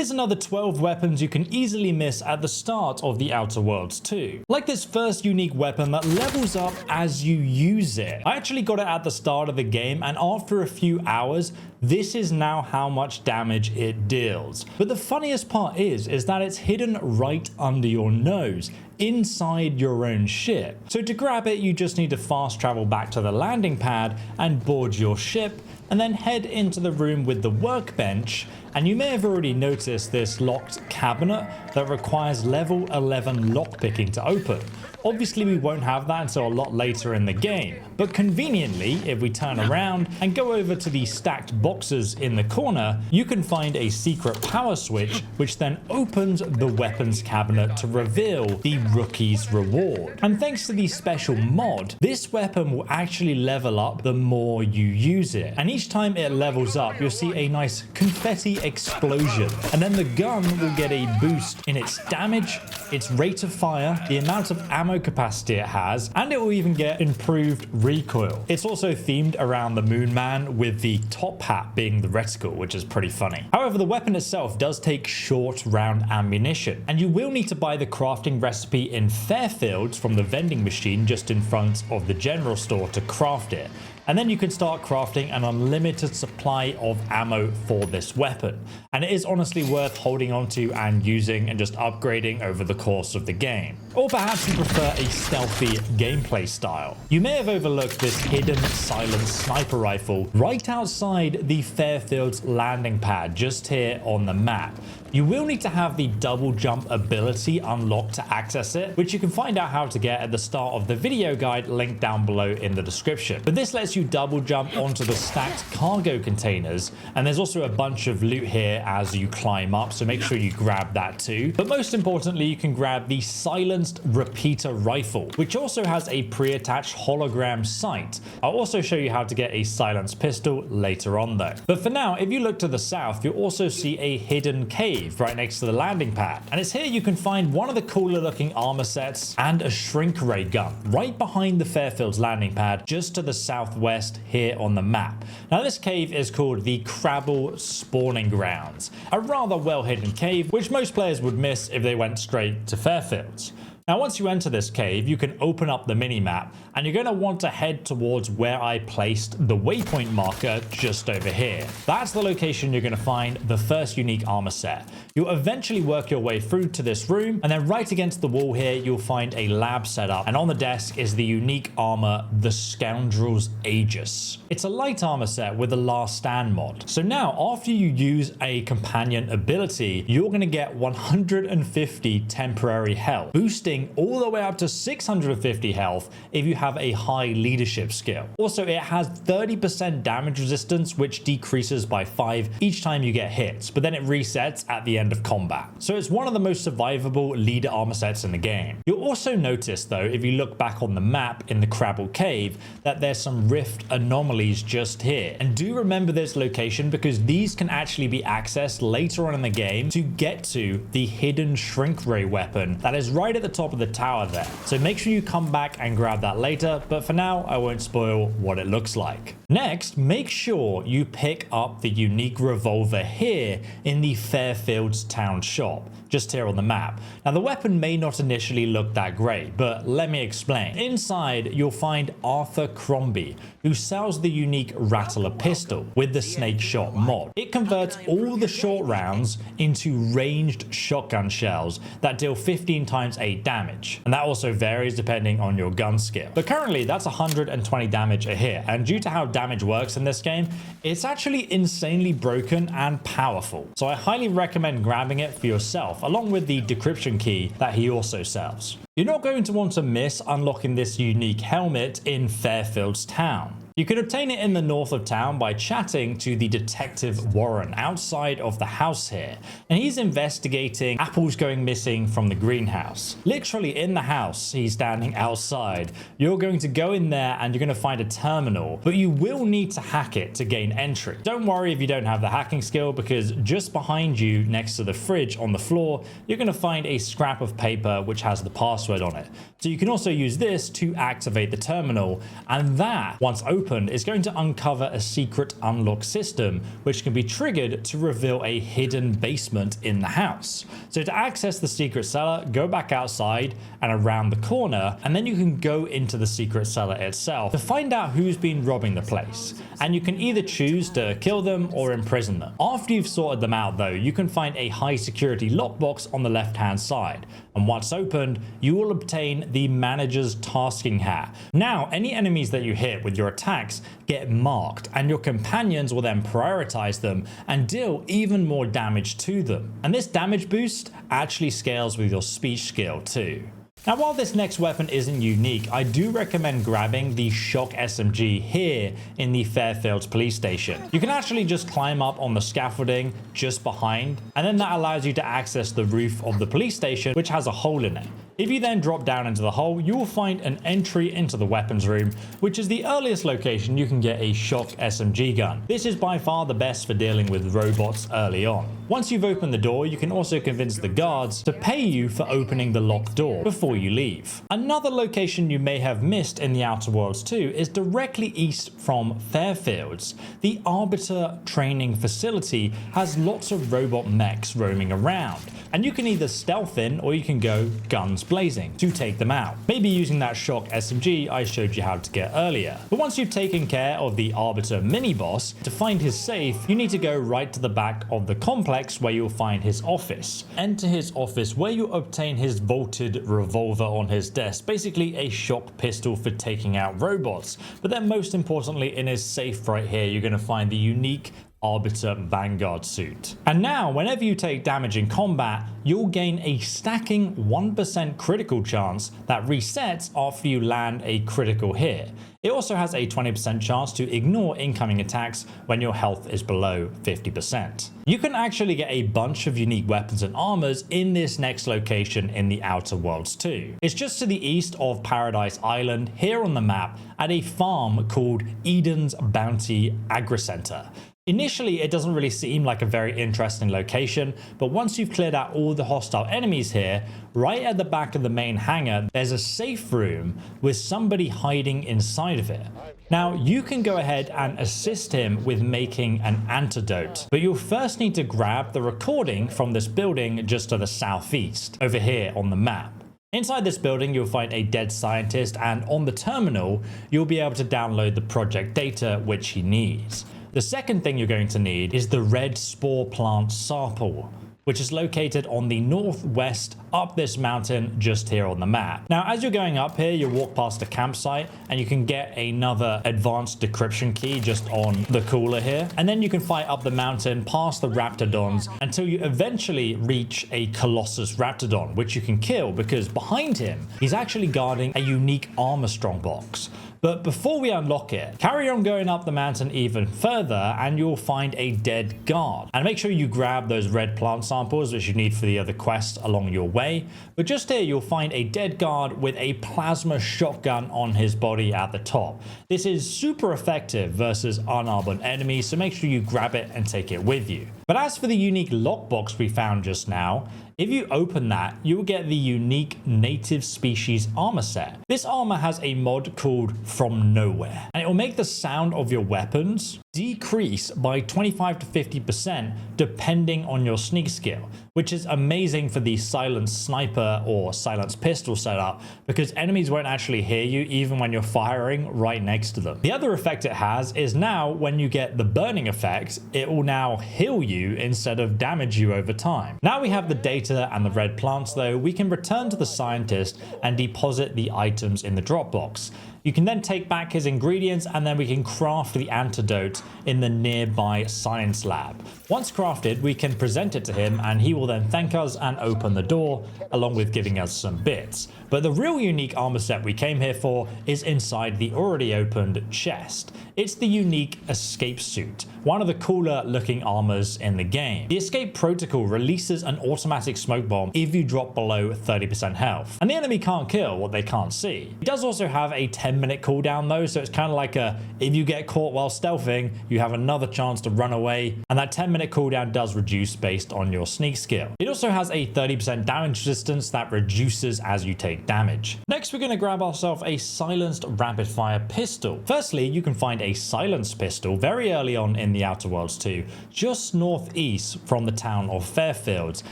here's another 12 weapons you can easily miss at the start of the Outer Worlds 2. Like this first unique weapon that levels up as you use it. I actually got it at the start of the game, and after a few hours, this is now how much damage it deals. But the funniest part is that it's hidden right under your nose, inside your own ship. So to grab it, you just need to fast travel back to the landing pad and board your ship, and then head into the room with the workbench. And you may have already noticed this locked cabinet that requires level 11 lockpicking to open. Obviously we won't have that until a lot later in the game, but conveniently, if we turn around and go over to the stacked boxes in the corner, you can find a secret power switch which then opens the weapons cabinet to reveal the rookie's reward. And thanks to the special mod, this weapon will actually level up the more you use it, and each time it levels up you'll see a nice confetti explosion, and then the gun will get a boost in its damage, its rate of fire, the amount of ammo capacity it has, and it will even get improved recoil. It's also themed around the Moon Man, with the top hat being the reticle, which is pretty funny. However, the weapon itself does take short round ammunition, and you will need to buy the crafting recipe in Fairfields from the vending machine just in front of the general store to craft it. And then you can start crafting an unlimited supply of ammo for this weapon. And it is honestly worth holding onto and using and just upgrading over the course of the game. Or perhaps you prefer a stealthy gameplay style. You may have overlooked this hidden silent sniper rifle right outside the Fairfields landing pad just here on the map. You will need to have the double jump ability unlocked to access it, which you can find out how to get at the start of the video guide linked down below in the description. But this lets you double jump onto the stacked cargo containers, and there's also a bunch of loot here as you climb up, so make sure you grab that too. But most importantly, you can grab the silenced repeater rifle, which also has a pre-attached hologram sight. I'll also show you how to get a silenced pistol later on though. But for now, if you look to the south, you'll also see a hidden cave right next to the landing pad, and it's here you can find one of the cooler looking armor sets and a shrink ray gun right behind the Fairfields landing pad just to the southwest here on the map. Now this cave is called the Crabble Spawning Grounds, a rather well hidden cave which most players would miss if they went straight to Fairfields. Now once you enter this cave, you can open up the mini-map, and you're going to want to head towards where I placed the waypoint marker just over here. That's the location you're going to find the first unique armor set. You'll eventually work your way through to this room, and then right against the wall here you'll find a lab setup, and on the desk is the unique armor, the Scoundrel's Aegis. It's a light armor set with a Last Stand mod. So now after you use a companion ability, you're going to get 150 temporary health, boosting all the way up to 650 health if you have a high leadership skill. Also, it has 30% damage resistance, which decreases by 5 each time you get hit, but then it resets at the end of combat. So it's one of the most survivable leader armor sets in the game. You'll also notice though, if you look back on the map in the Crabble Cave, that there's some rift anomalies just here. And do remember this location, because these can actually be accessed later on in the game to get to the hidden shrink ray weapon that is right at the top of the tower there. So make sure you come back and grab that later, but for now I won't spoil what it looks like. Next, make sure you pick up the unique revolver here in the Fairfields town shop, just here on the map. Now the weapon may not initially look that great, but let me explain. Inside you'll find Arthur Crombie, who sells the unique Rattler pistol with the Snake Shot mod. It converts all the short rounds into ranged shotgun shells that deal 15 times 8 damage, and that also varies depending on your gun skill. But currently that's 120 damage a hit, and due to how damage works in this game, it's actually insanely broken and powerful. So I highly recommend grabbing it for yourself, along with the decryption key that he also sells. You're not going to want to miss unlocking this unique helmet in Fairfields town. You can obtain it in the north of town by chatting to the Detective Warren outside of the house here, and he's investigating apples going missing from the greenhouse. Literally in the house, he's standing outside. You're going to go in there and you're going to find a terminal, but you will need to hack it to gain entry. Don't worry if you don't have the hacking skill, because just behind you next to the fridge on the floor, you're going to find a scrap of paper which has the password on it. So you can also use this to activate the terminal, and that, once open, opened is going to uncover a secret unlock system, which can be triggered to reveal a hidden basement in the house. So to access the secret cellar, go back outside and around the corner, and then you can go into the secret cellar itself to find out who's been robbing the place. And you can either choose to kill them or imprison them. After you've sorted them out though, you can find a high security lockbox on the left hand side. And once opened, you will obtain the manager's tasking hat. Now, any enemies that you hit with your attacks get marked, and your companions will then prioritize them and deal even more damage to them. And this damage boost actually scales with your speech skill too. Now, while this next weapon isn't unique, I do recommend grabbing the Shock SMG here in the Fairfields police station. You can actually just climb up on the scaffolding just behind, and then that allows you to access the roof of the police station, which has a hole in it. If you then drop down into the hole, you will find an entry into the weapons room, which is the earliest location you can get a Shock SMG gun. This is by far the best for dealing with robots early on. Once you've opened the door, you can also convince the guards to pay you for opening the locked door before you leave. Another location you may have missed in the Outer Worlds 2 is directly east from Fairfields. The Arbiter training facility has lots of robot mechs roaming around, and you can either stealth in or you can go guns blazing to take them out, maybe using that Shock SMG I showed you how to get earlier. But once you've taken care of the Arbiter mini boss, to find his safe you need to go right to the back of the complex where you'll find his office. Enter his office where you obtain his vaulted revolver on his desk, basically a shock pistol for taking out robots. But then most importantly, in his safe right here you're going to find the unique Arbiter Vanguard suit. And now whenever you take damage in combat, you'll gain a stacking 1% critical chance that resets after you land a critical hit. It also has a 20% chance to ignore incoming attacks when your health is below 50%. You can actually get a bunch of unique weapons and armors in this next location in the Outer Worlds 2. It's just to the east of Paradise Island here on the map at a farm called Eden's Bounty Agri-Center. Initially, it doesn't really seem like a very interesting location, but once you've cleared out all the hostile enemies here, right at the back of the main hangar, there's a safe room with somebody hiding inside of it. Now, you can go ahead and assist him with making an antidote, but you'll first need to grab the recording from this building just to the southeast, over here on the map. Inside this building, you'll find a dead scientist, and on the terminal, you'll be able to download the project data which he needs. The second thing you're going to need is the red spore plant sample, which is located on the northwest up this mountain just here on the map. Now, as you're going up here, you'll walk past a campsite and you can get another advanced decryption key just on the cooler here. And then you can fight up the mountain past the Raptidons until you eventually reach a Colossus Raptidon, which you can kill because behind him, he's actually guarding a unique armor strongbox. But before we unlock it, carry on going up the mountain even further and you'll find a dead guard. And make sure you grab those red plant samples which you need for the other quests along your way. But just here you'll find a dead guard with a plasma shotgun on his body at the top. This is super effective versus unarmored enemies, so make sure you grab it and take it with you. But as for the unique lockbox we found just now, if you open that, you will get the unique native species armor set. This armor has a mod called From Nowhere, and it will make the sound of your weapons decrease by 25 to 50% depending on your sneak skill, which is amazing for the silenced sniper or silenced pistol setup because enemies won't actually hear you even when you're firing right next to them. The other effect it has is now when you get the burning effect, it will now heal you instead of damage you over time. Now we have the data and the red plants though, we can return to the scientist and deposit the items in the drop box. You can then take back his ingredients and then we can craft the antidote in the nearby science lab. Once crafted, we can present it to him and he will then thank us and open the door along with giving us some bits. But the real unique armor set we came here for is inside the already opened chest. It's the unique escape suit, one of the cooler looking armors in the game. The escape protocol releases an automatic smoke bomb if you drop below 30% health, and the enemy can't kill what they can't see. It does also have a 10-minute cooldown though, so it's kind of like if you get caught while stealthing, you have another chance to run away, and that 10-minute cooldown does reduce based on your sneak skill. It also has a 30% damage resistance that reduces as you take big damage. Next, we're going to grab ourselves a silenced rapid fire pistol. Firstly, you can find a silenced pistol very early on in the Outer Worlds 2, just northeast from the town of Fairfields,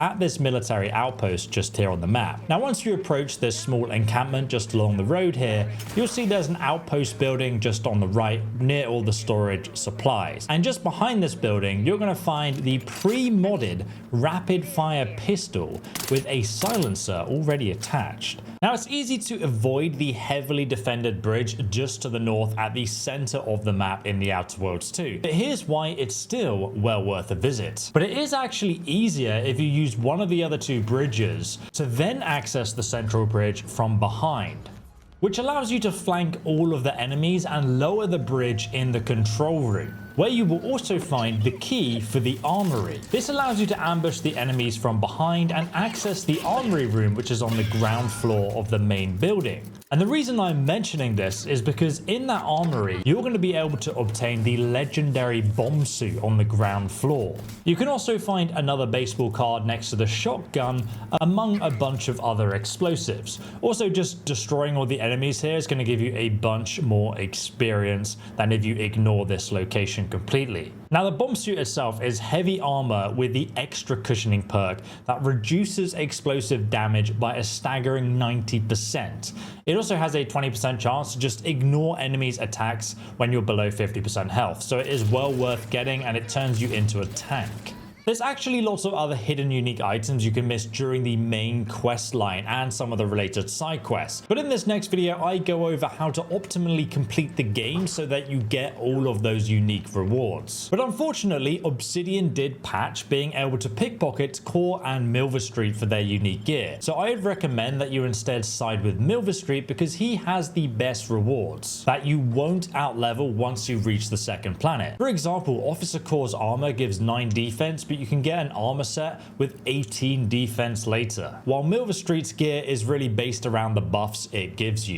at this military outpost just here on the map. Now, once you approach this small encampment just along the road here, you'll see there's an outpost building just on the right near all the storage supplies. And just behind this building, you're going to find the pre-modded rapid fire pistol with a silencer already attached. Now, it's easy to avoid the heavily defended bridge just to the north at the center of the map in the Outer Worlds 2. But here's why it's still well worth a visit. But it is actually easier if you use one of the other two bridges to then access the central bridge from behind, which allows you to flank all of the enemies and lower the bridge in the control room, where you will also find the key for the armory. This allows you to ambush the enemies from behind and access the armory room, which is on the ground floor of the main building. And the reason I'm mentioning this is because in that armory, you're going to be able to obtain the legendary bomb suit on the ground floor. You can also find another baseball card next to the shotgun, among a bunch of other explosives. Also, just destroying all the enemies here is going to give you a bunch more experience than if you ignore this location completely. Now, the bomb suit itself is heavy armor with the extra cushioning perk that reduces explosive damage by a staggering 90%. It also has a 20% chance to just ignore enemies' attacks when you're below 50% health, so it is well worth getting, and it turns you into a tank. There's actually lots of other hidden unique items you can miss during the main quest line and some of the related side quests. But in this next video, I go over how to optimally complete the game so that you get all of those unique rewards. But unfortunately, Obsidian did patch being able to pickpocket Kaur and Milverstreet for their unique gear. So I'd recommend that you instead side with Milverstreet because he has the best rewards that you won't outlevel once you reach the second planet. For example, Officer Kaur's armor gives 9 defense, but you can get an armor set with 18 defense later, while Milverstreet's gear is really based around the buffs it gives you.